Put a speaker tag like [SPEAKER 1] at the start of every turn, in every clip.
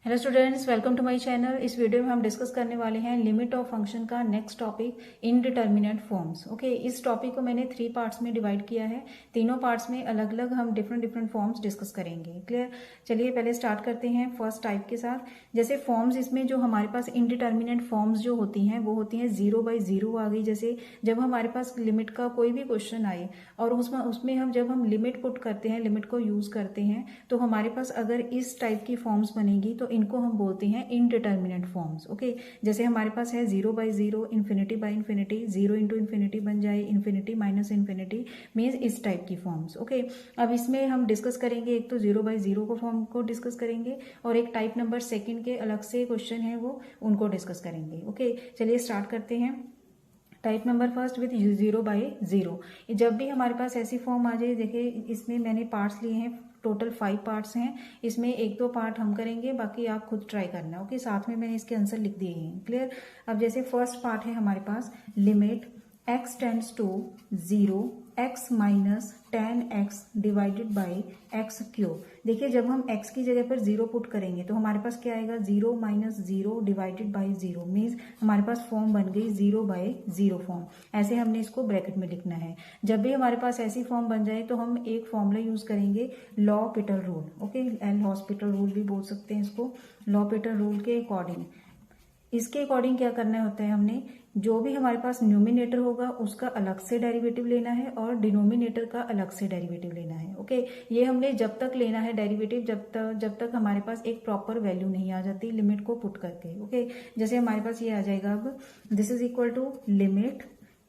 [SPEAKER 1] Hello students, welcome to my channel. इस video में हम डिस्कस करने वाले हैं लिमिट ऑफ फंक्शन का next topic indeterminate forms. Okay, इस टॉपिक को मैंने 3 पार्ट्स में डिवाइड किया है। तीनों पार्ट्स में अलग अलग हम डिफरेंट फॉर्म्स डिस्कस करेंगे। क्लियर? चलिए पहले स्टार्ट करते हैं फर्स्ट टाइप के साथ। जैसे फॉर्म्स, इसमें जो हमारे पास इनडिटर्मिनेट फॉर्म्स जो होती हैं वो होती हैं 0/0 आ गई। जैसे जब हमारे पास लिमिट का कोई भी क्वेश्चन आए और उसमें हम जब हम लिमिट पुट करते हैं, लिमिट को यूज करते हैं, तो हमारे पास अगर इस टाइप की फॉर्म्स बनेगी तो इनको हम बोलते हैं इनडिटर्मिनेट फॉर्म्स। ओके, जैसे हमारे पास है 0/0, इन्फिनिटी/इन्फिनिटी, 0 इंटू इन्फिनिटी बन जाए, इन्फिनिटी माइनस इन्फिनिटी, मीन्स इस टाइप की फॉर्म्स। ओके, अब इसमें हम डिस्कस करेंगे, एक तो 0/0 को फॉर्म को डिस्कस करेंगे और एक टाइप नंबर सेकंड के अलग से क्वेश्चन है वो उनको डिस्कस करेंगे। ओके, चलिए स्टार्ट करते हैं। Type number first with 0/0। जब भी हमारे पास ऐसी फॉर्म आ जाए, देखिए इसमें मैंने पार्ट्स लिए हैं, टोटल 5 पार्ट्स हैं। इसमें 1-2 पार्ट हम करेंगे, बाकी आप खुद ट्राई करना। ओके, साथ में मैंने इसके आंसर लिख दिए हैं। क्लियर? अब जैसे फर्स्ट पार्ट है हमारे पास, limit x tends to 0 x minus 10x divided by x cube. देखिए जब हम x की जगह पर 0 पुट करेंगे तो हमारे पास क्या आएगा, 0 माइनस 0 डिवाइडेड बाई 0, मीन्स हमारे पास फॉर्म बन गई 0/0 फॉर्म। ऐसे हमने इसको ब्रैकेट में लिखना है। जब भी हमारे पास ऐसी फॉर्म बन जाए तो हम एक फॉर्मूला यूज करेंगे, L'Hopital rule. Okay, L hospital rule भी बोल सकते हैं इसको। L'Hopital रूल के अकॉर्डिंग, इसके अकॉर्डिंग क्या करना होता है, हमने जो भी हमारे पास न्यूमिनेटर होगा उसका अलग से डेरिवेटिव लेना है और डिनोमिनेटर का अलग से डेरिवेटिव लेना है। ओके, ये हमने जब तक लेना है डेरिवेटिव जब तक हमारे पास एक प्रॉपर वैल्यू नहीं आ जाती लिमिट को पुट करके। ओके, जैसे हमारे पास ये आ जाएगा, अब this is equal to limit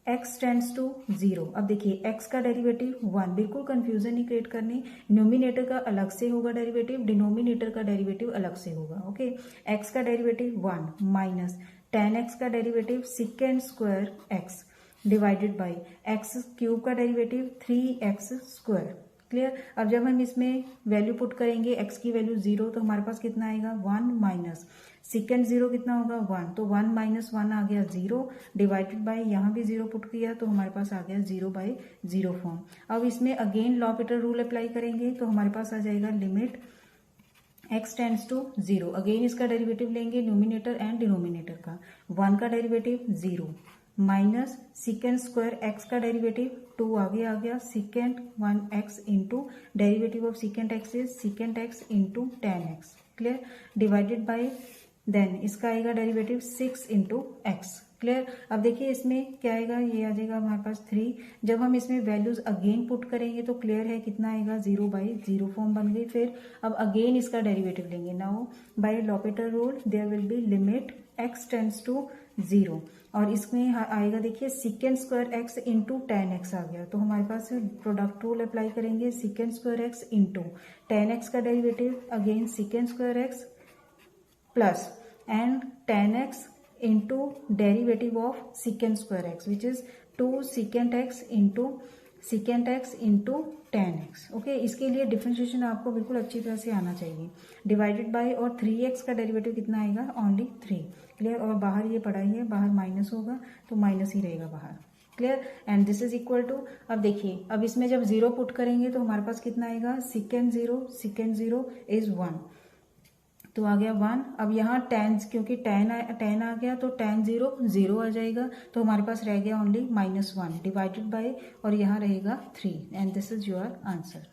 [SPEAKER 1] x tends to 0। अब देखिए x का डेरिवेटिव 1, बिल्कुल कंफ्यूजन नहीं क्रिएट करनी। न्यूमिनेटर का अलग से होगा डेरिवेटिव, डिनोमिनेटर का डेरिवेटिव अलग से होगा। ओके, x का डेरिवेटिव 1 माइनस 10x का derivative second square x divided by x cube का डेरिवेटिव 3x स्क्वायर। क्लियर? अब जब हम इसमें वैल्यू पुट करेंगे, x की वैल्यू 0, तो हमारे पास कितना आएगा, 1 माइनस सेकेंड 0 कितना होगा, 1, तो 1 माइनस 1 आ गया 0 डिवाइडेड बाई यहाँ भी 0 पुट किया तो हमारे पास आ गया 0/0 फॉर्म। अब इसमें अगेन L'Hopital रूल अप्लाई करेंगे तो हमारे पास आ जाएगा limit x tends to 0। Again इसका डेरिवेटिव लेंगे, न्यूमिनेटर एंड डिनोमिनेटर का। 1 का derivative 0 minus second square x का डेरिवेटिव 2 आगे आ गया, second 1x into derivative of second x is second x into 10x। Clear? Divided by then इसका आएगा डेरिवेटिव 6 इंटू एक्स। क्लियर? अब देखिए इसमें क्या आएगा, ये आ जाएगा हमारे पास 3। जब हम इसमें वैल्यूज अगेन पुट करेंगे तो क्लियर है कितना आएगा, 0/0 फॉर्म बन गई। फिर अब अगेन इसका डेरिवेटिव लेंगे। Now by L'Hopital rule there will be limit x tends to 0 और इसमें आएगा, देखिए second square x into 10x आ गया, तो हमारे पास प्रोडक्ट रूल अप्लाई करेंगे, second square x into 10x का derivative again second square x plus and 10x into derivative of secant square x which is 2 secant x into secant x into 10x। Okay, इसके लिए differentiation आपको बिल्कुल अच्छी तरह से आना चाहिए। डिवाइडेड बाय और 3x का डेरिवेटिव कितना आएगा, ओनली 3। क्लियर? और बाहर ये पढ़ा ही है, बाहर माइनस होगा तो माइनस ही रहेगा बाहर। Clear? And this is equal to, अब देखिए अब इसमें जब 0 पुट करेंगे तो हमारे पास कितना आएगा, सेकेंड 0 इज 1, तो आ गया 1। अब यहाँ 10, क्योंकि 10 आ गया तो 10 0 आ जाएगा, तो हमारे पास रह गया ओनली -1 डिवाइडेड बाय और यहाँ रहेगा 3 and this is your answer.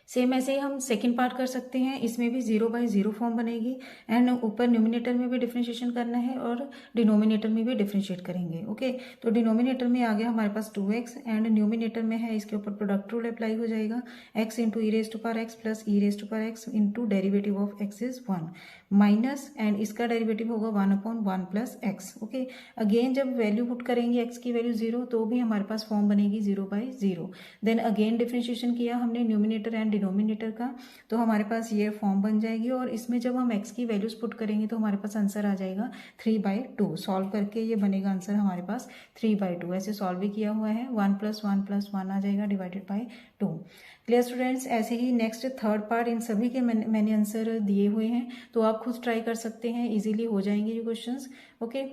[SPEAKER 1] Same ऐसे ही हम सेकंड पार्ट कर सकते हैं, इसमें भी 0/0 फॉर्म बनेगी एंड ऊपर न्यूमिनेटर में भी डिफरेंशिएशन करना है और डिनोमिनेटर में भी डिफरेंशिएट करेंगे। ओके, तो डिनोमिनेटर में आ गया हमारे पास 2x एंड न्यूमिनेटर में है, इसके ऊपर प्रोडक्ट रूल अप्लाई हो जाएगा, x into e⁻x plus e⁻x into derivative of x is 1 minus and इसका डेरिवेटिव होगा 1/1 प्लस x। ओके, अगेन जब वैल्यू पुट करेंगे x की वैल्यू 0 तो भी हमारे पास फॉर्म बनेगी 0/0। देन अगेन डिफरेंशिएशन किया हमने न्यूमिनेटर एंड डिनोमिनेटर का, तो हमारे पास ये फॉर्म बन जाएगी और इसमें जब हम x की वैल्यूज पुट करेंगे तो हमारे पास आंसर आ जाएगा 3/2। सॉल्व करके ये बनेगा आंसर हमारे पास 3/2। ऐसे सॉल्व भी किया हुआ है, 1 + 1 + 1 आ जाएगा डिवाइडेड बाई 2। Clear students? ऐसे ही नेक्स्ट थर्ड पार्ट, इन सभी के मैंने आंसर दिए हुए हैं, तो आप खुद ट्राई कर सकते हैं, इजीली हो जाएंगे ये questions. Okay,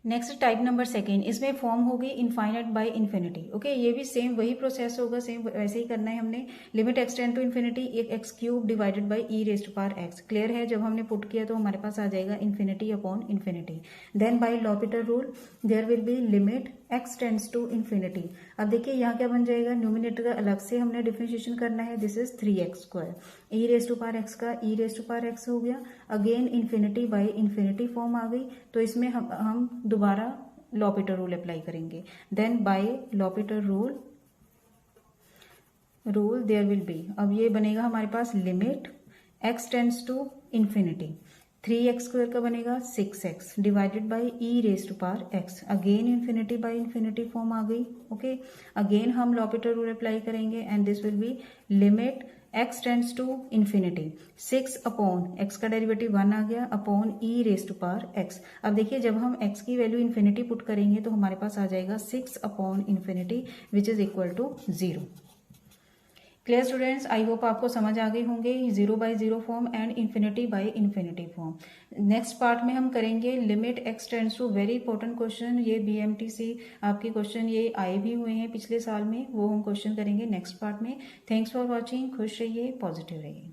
[SPEAKER 1] next type number second, इसमें फॉर्म होगी इनफाइनाइट बाय इन्फिनिटी। ओके, ये भी सेम वही प्रोसेस होगा, सेम वैसे ही करना है हमने। Limit x tend to infinity x cube divided by e raised to power x. Clear है, जब हमने पुट किया तो हमारे पास आ जाएगा infinity upon infinity. Then by L'Hopital rule there will be limit x tends to infinity. अब देखिए यहाँ क्या बन जाएगा, न्यूमिनेटर का अलग से हमने डिफरेंशिएशन करना है। This is 3x², e raise to power x का e raise to power x हो गया। Again infinity by infinity form आ गई, तो इसमें हम दोबारा लॉपिटर रूल अप्लाई करेंगे। Then by L'Hopital rule there will be, अब ये बनेगा हमारे पास limit x tends to infinity 3x² का बनेगा 6x divided by e raise to power x. Again infinity by infinity form आ गई। ओके, अगेन हम लॉपिटर रूल अप्लाई करेंगे and this will be limit x tends to infinity 6 upon x का derivative 1 आ गया upon e raise to power x। अब देखिए जब हम x की वैल्यू इन्फिनिटी पुट करेंगे तो हमारे पास आ जाएगा 6 upon infinity which is equal to 0। Clear students, I hope आपको समझ आ गई होंगे 0 by 0 form and infinity by infinity form. Next part में हम करेंगे limit x tends to, very important question, ये BMTC आपके क्वेश्चन ये आए भी हुए हैं पिछले साल में, वो हम क्वेश्चन करेंगे नेक्स्ट पार्ट में। थैंक्स फॉर वॉचिंग, खुश रहिए, पॉजिटिव रहिए।